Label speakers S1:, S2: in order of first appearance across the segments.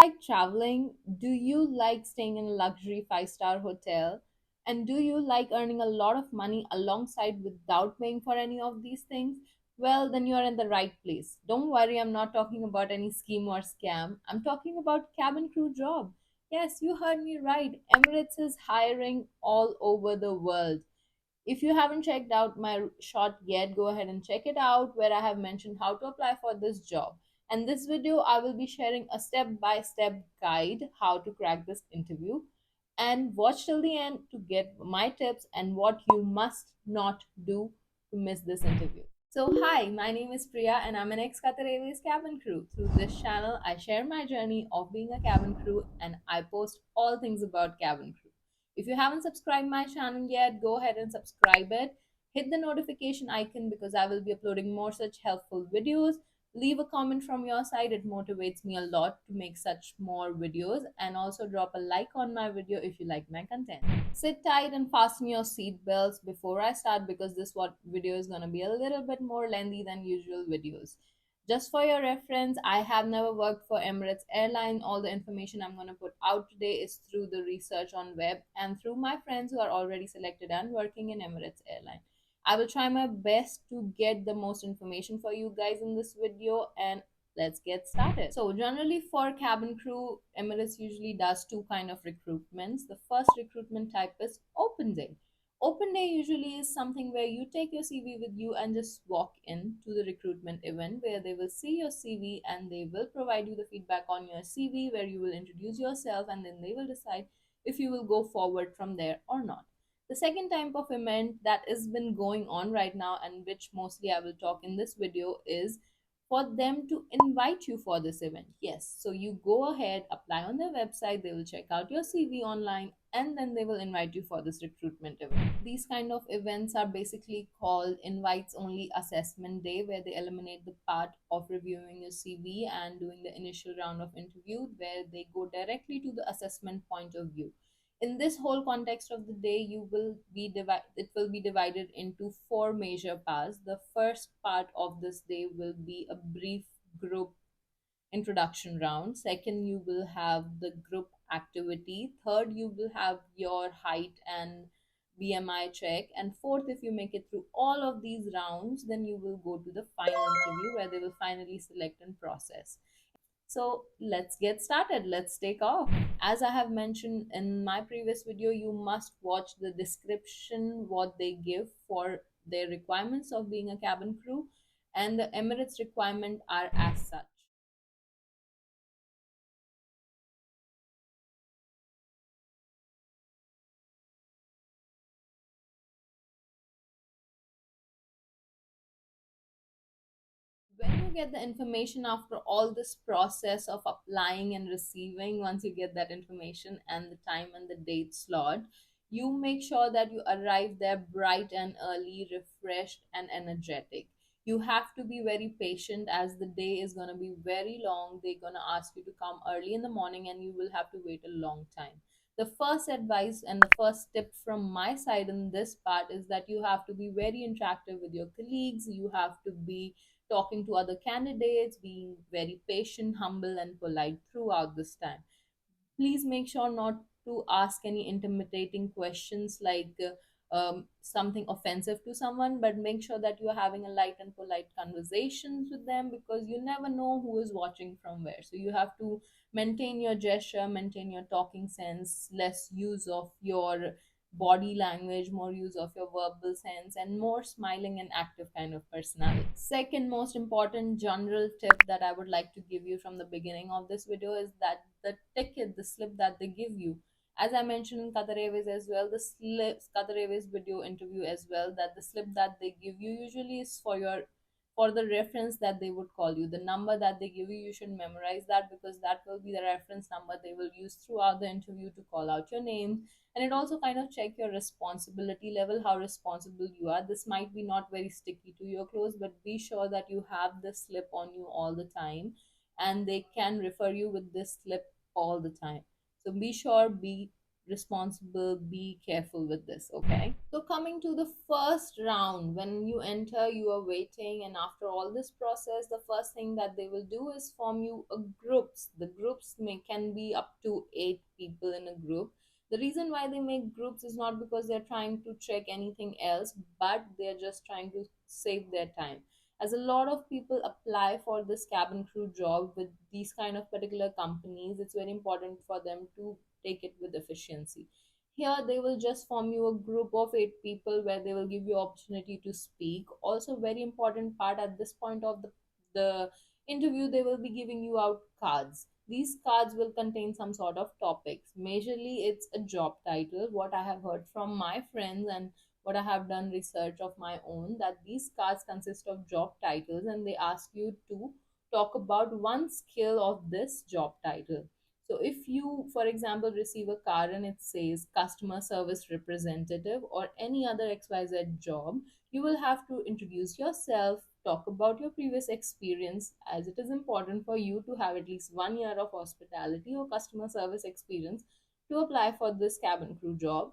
S1: like traveling? Do you like staying in a luxury five-star hotel? And do you like earning a lot of money alongside without paying for any of these things? Well, then you are in the right place. Don't worry, I'm not talking about any scheme or scam. I'm talking about cabin crew job. Yes, you heard me right. Emirates is hiring all over the world. If you haven't checked out my shot yet, go ahead and check it out where I have mentioned how to apply for this job. And this video, I will be sharing a step-by-step guide how to crack this interview. And watch till the end to get my tips and what you must not do to miss this interview. So, hi, my name is Priya and I'm an ex Qatar Airways cabin crew. Through this channel, I share my journey of being a cabin crew and I post all things about cabin crew. If you haven't subscribed my channel yet, go ahead and subscribe it. Hit the notification icon because I will be uploading more such helpful videos. Leave a comment from your side. It motivates me a lot to make such more videos, and also drop a like on my video if you like my content. Sit tight and fasten your seat belts before I start because this what video is going to be a little bit more lengthy than usual videos. Just for your reference, I have never worked for Emirates Airline. All the information I'm going to put out today is through the research on web and through my friends who are already selected and working in Emirates Airline. I will try my best to get the most information for you guys in this video, and let's get started. So generally for cabin crew, Emirates usually does two kind of recruitments. The first recruitment type is open day. Open day usually is something where you take your CV with you and just walk in to the recruitment event where they will see your CV and they will provide you the feedback on your CV, where you will introduce yourself and then they will decide if you will go forward from there or not. The second type of event that has been going on right now and which mostly I will talk in this video is for them to invite you for this event. Yes, so you go ahead, apply on their website, they will check out your CV online, and then they will invite you for this recruitment event. These kind of events are basically called invites only assessment day, where they eliminate the part of reviewing your CV and doing the initial round of interview, where they go directly to the assessment point of view. In this whole context of the day, you will be it will be divided into four major parts. The first part of this day will be a brief group introduction round. Second, you will have the group activity. Third, you will have your height and BMI check. And fourth, if you make it through all of these rounds, then you will go to the final interview where they will finally select and process. So let's get started. Let's take off. As I have mentioned in my previous video, you must watch the description, what they give for their requirements of being a cabin crew, and the Emirates requirement are as such. When you get the information after all this process of applying and receiving, once you get that information and the time and the date slot, you make sure that you arrive there bright and early, refreshed and energetic. You have to be very patient as the day is going to be very long. They're going to ask you to come early in the morning and you will have to wait a long time. The first advice and the first tip from my side in this part is that you have to be very interactive with your colleagues. You have to be talking to other candidates, being very patient, humble, and polite throughout this time. Please make sure not to ask any intimidating questions like something offensive to someone, but make sure that you're having a light and polite conversations with them because you never know who is watching from where. So you have to maintain your gesture, maintain your talking sense, less use of your body language, more use of your verbal sense, and more smiling and active kind of personality. Second most important general tip that I would like to give you from the beginning of this video is that the ticket, the slip that they give you, as I mentioned in Qatar Airways as well, the slip, Qatar Airways video interview as well, that the slip that they give you usually is for the reference that they would call you. The number that they give you, you should memorize that because that will be the reference number they will use throughout the interview to call out your name. And it also kind of check your responsibility level, how responsible you are. This might be not very sticky to your clothes, but be sure that you have this slip on you all the time and they can refer you with this slip all the time. So be sure, be responsible, be careful with this, okay? So coming to the first round, when you enter, you are waiting, and after all this process, the first thing that they will do is form you a groups. The groups can be up to 8 people in a group. The reason why they make groups is not because they're trying to check anything else, but they're just trying to save their time. As a lot of people apply for this cabin crew job with these kind of particular companies, it's very important for them to take it with efficiency. Here they will just form you a group of 8 people where they will give you opportunity to speak. Also, very important part at this point of the interview, they will be giving you out cards. These cards will contain some sort of topics. Majorly, it's a job title. What I have heard from my friends and what I have done research of my own, that these cards consist of job titles and they ask you to talk about one skill of this job title. So if you, for example, receive a card and it says customer service representative or any other XYZ job, you will have to introduce yourself, talk about your previous experience, as it is important for you to have at least 1 year of hospitality or customer service experience to apply for this cabin crew job.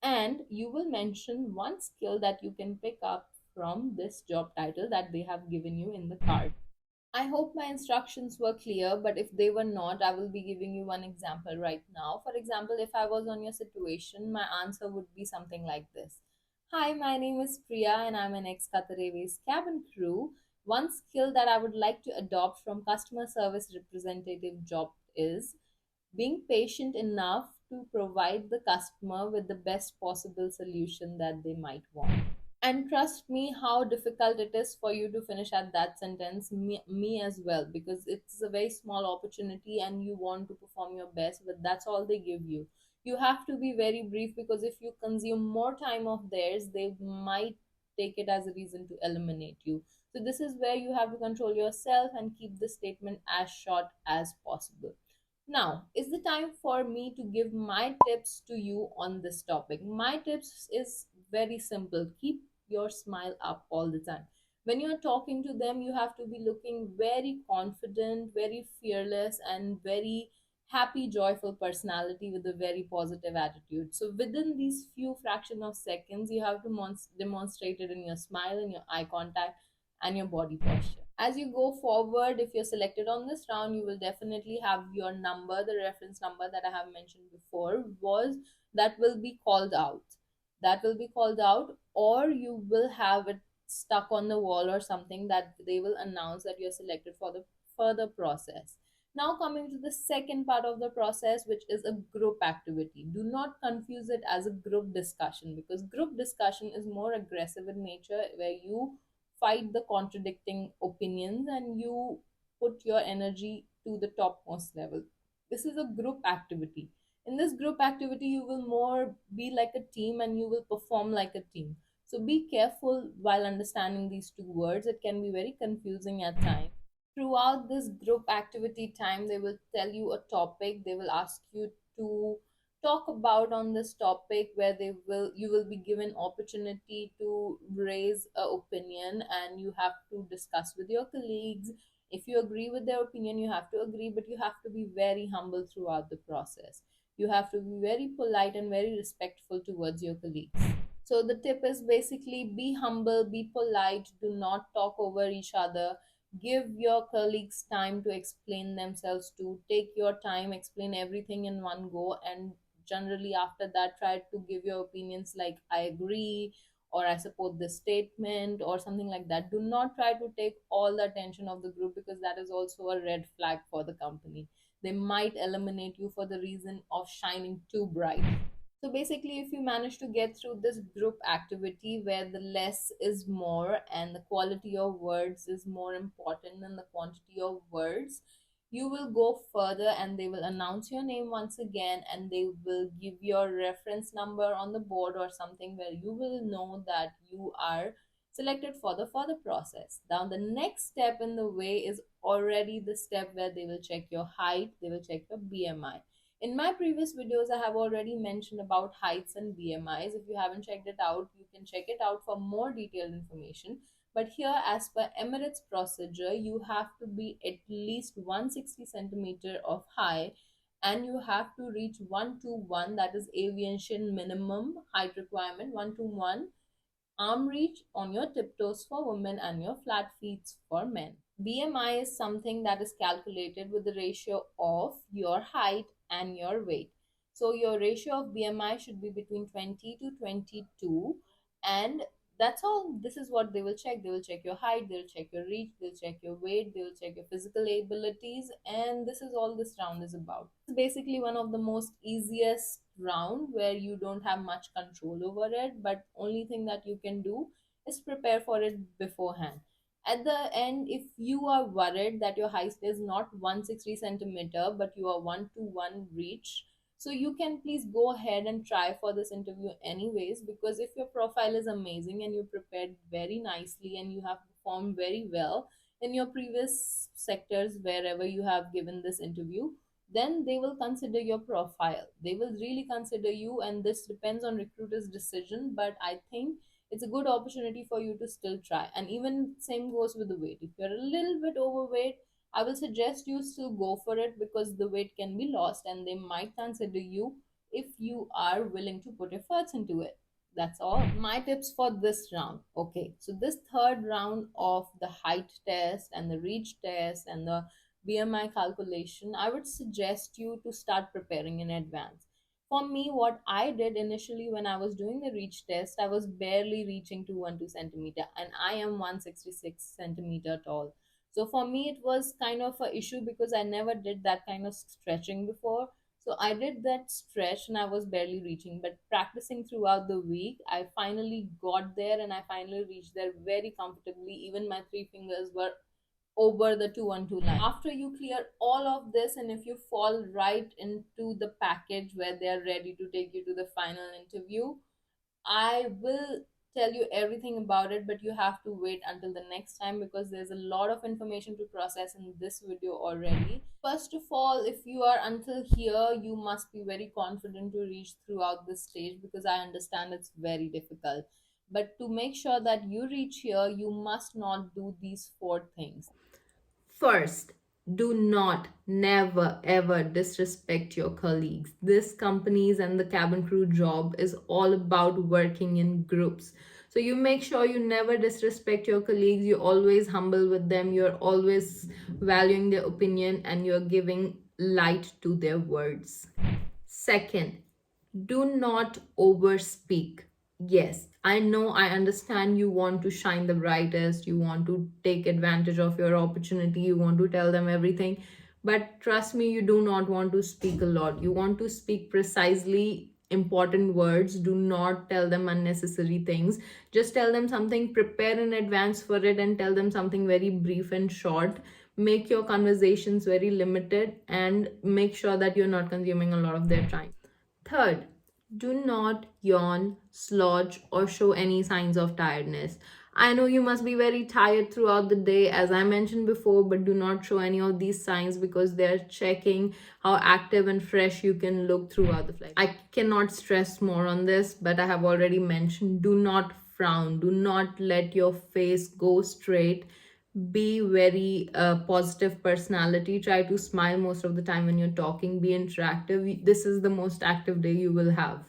S1: And you will mention one skill that you can pick up from this job title that they have given you in the card. I hope my instructions were clear, but if they were not, I will be giving you one example right now. For example, if I was on your situation, my answer would be something like this. Hi, my name is Priya and I'm an ex Qatar Airways cabin crew. One skill that I would like to adopt from customer service representative job is being patient enough to provide the customer with the best possible solution that they might want. And trust me, how difficult it is for you to finish at that sentence, me as well, because it's a very small opportunity and you want to perform your best, but that's all they give you. You have to be very brief, because if you consume more time of theirs, they might take it as a reason to eliminate you. So this is where you have to control yourself and keep the statement as short as possible. Now, is the time for me to give my tips to you on this topic. My tips is very simple. Keep your smile up all the time. When you're talking to them, you have to be looking very confident, very fearless, and very happy, joyful personality with a very positive attitude. So, within these few fraction of seconds, you have to demonstrate it in your smile, in your eye contact, and your body posture. As you go forward, if you're selected on this round, you will definitely have your number, the reference number that I have mentioned before, was that will be called out. That will be called out, or you will have it stuck on the wall or something that they will announce that you're selected for the further process. Now, coming to the second part of the process, which is a group activity. Do not confuse it as a group discussion, because group discussion is more aggressive in nature, where you fight the contradicting opinions and you put your energy to the topmost level. This is a group activity. In this group activity, you will more be like a team and you will perform like a team. So be careful while understanding these two words. It can be very confusing at times. Throughout this group activity time, they will tell you a topic. They will ask you to talk about on this topic, where you will be given opportunity to raise a opinion and you have to discuss with your colleagues. If you agree with their opinion, you have to agree, but you have to be very humble throughout the process. You have to be very polite and very respectful towards your colleagues. So the tip is basically be humble, be polite, do not talk over each other. Give your colleagues time to explain themselves to. Take your time, explain everything in one go, and generally after that try to give your opinions like I agree or I support this statement or something like that. Do not try to take all the attention of the group, because that is also a red flag for the company. They might eliminate you for the reason of shining too bright. So basically, if you manage to get through this group activity where the less is more and the quality of words is more important than the quantity of words, you will go further and they will announce your name once again, and they will give your reference number on the board or something where you will know that you are selected for the further process. Now, the next step in the way is already the step where they will check your height, they will check your BMI. In my previous videos, I have already mentioned about heights and BMIs. If you haven't checked it out, you can check it out for more detailed information. But here, as per Emirates procedure, you have to be at least 160 centimeter of high and you have to reach 121, that is aviation minimum height requirement, 121 arm reach on your tiptoes for women and your flat feet for men. BMI is something that is calculated with the ratio of your height and your weight. So your ratio of BMI should be between 20 to 22, and that's all. This is what they will check. They will check your height, they'll check your reach, they'll check your weight, they'll check your physical abilities, and this is all this round is about. It's basically one of the most easiest round where you don't have much control over it, but only thing that you can do is prepare for it beforehand. At the end, if you are worried that your height is not 160 centimeter but you are 121 reach, so you can please go ahead and try for this interview anyways, because if your profile is amazing and you prepared very nicely and you have performed very well in your previous sectors wherever you have given this interview, then they will consider your profile. They will really consider you, and this depends on recruiter's decision. But I think it's a good opportunity for you to still try. And even same goes with the weight. If you're a little bit overweight, I will suggest you still go for it, because the weight can be lost and they might consider you if you are willing to put efforts into it. That's all my tips for this round. Okay, so this third round of the height test and the reach test and the BMI calculation, I would suggest you to start preparing in advance. For me, what I did initially when I was doing the reach test, I was barely reaching 212 centimeter, and I am 166 centimeter tall. So for me, it was kind of a issue because I never did that kind of stretching before. So I did that stretch and I was barely reaching. But practicing throughout the week, I finally got there and I finally reached there very comfortably. Even my three fingers were over the 212 line. After you clear all of this, and if you fall right into the package where they are ready to take you to the final interview, I will tell you everything about it, but you have to wait until the next time because there's a lot of information to process in this video already. First of all, if you are until here, you must be very confident to reach throughout this stage, because I understand it's very difficult. But to make sure that you reach here, you must not do these four things.
S2: First, do not, never, ever disrespect your colleagues. This company's and the cabin crew job is all about working in groups. So you make sure you never disrespect your colleagues. You're always humble with them. You're always valuing their opinion and you're giving light to their words. Second, do not overspeak. Yes, I know, I understand you want to shine the brightest, you want to take advantage of your opportunity, you want to tell them everything. But trust me, you do not want to speak a lot. You want to speak precisely important words. Do not tell them unnecessary things. Just tell them something, prepare in advance for it, and tell them something very brief and short. Make your conversations very limited and make sure that you're not consuming a lot of their time. Third, do not yawn, slouch, or show any signs of tiredness. I know you must be very tired throughout the day, as I mentioned before, but do not show any of these signs because they're checking how active and fresh you can look throughout the flight. I cannot stress more on this, but I have already mentioned, do not frown, do not let your face go straight. Be very positive personality. Try to smile most of the time when you're talking. Be interactive. This is the most active day you will have.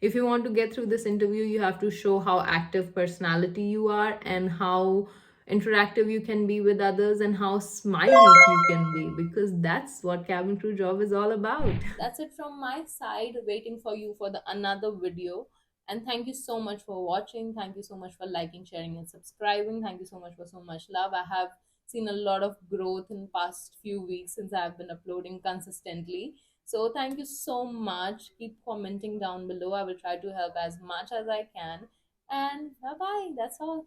S2: If you want to get through this interview, you have to show how active personality you are and how interactive you can be with others and how smiley you can be, because that's what cabin crew job is all about.
S1: That's it from my side, waiting for you for the another video. And thank you so much for watching. Thank you so much for liking, sharing, and subscribing. Thank you so much for so much love. I have seen a lot of growth in past few weeks since I've been uploading consistently. So thank you so much. Keep commenting down below. I will try to help as much as I can. And bye bye. That's all.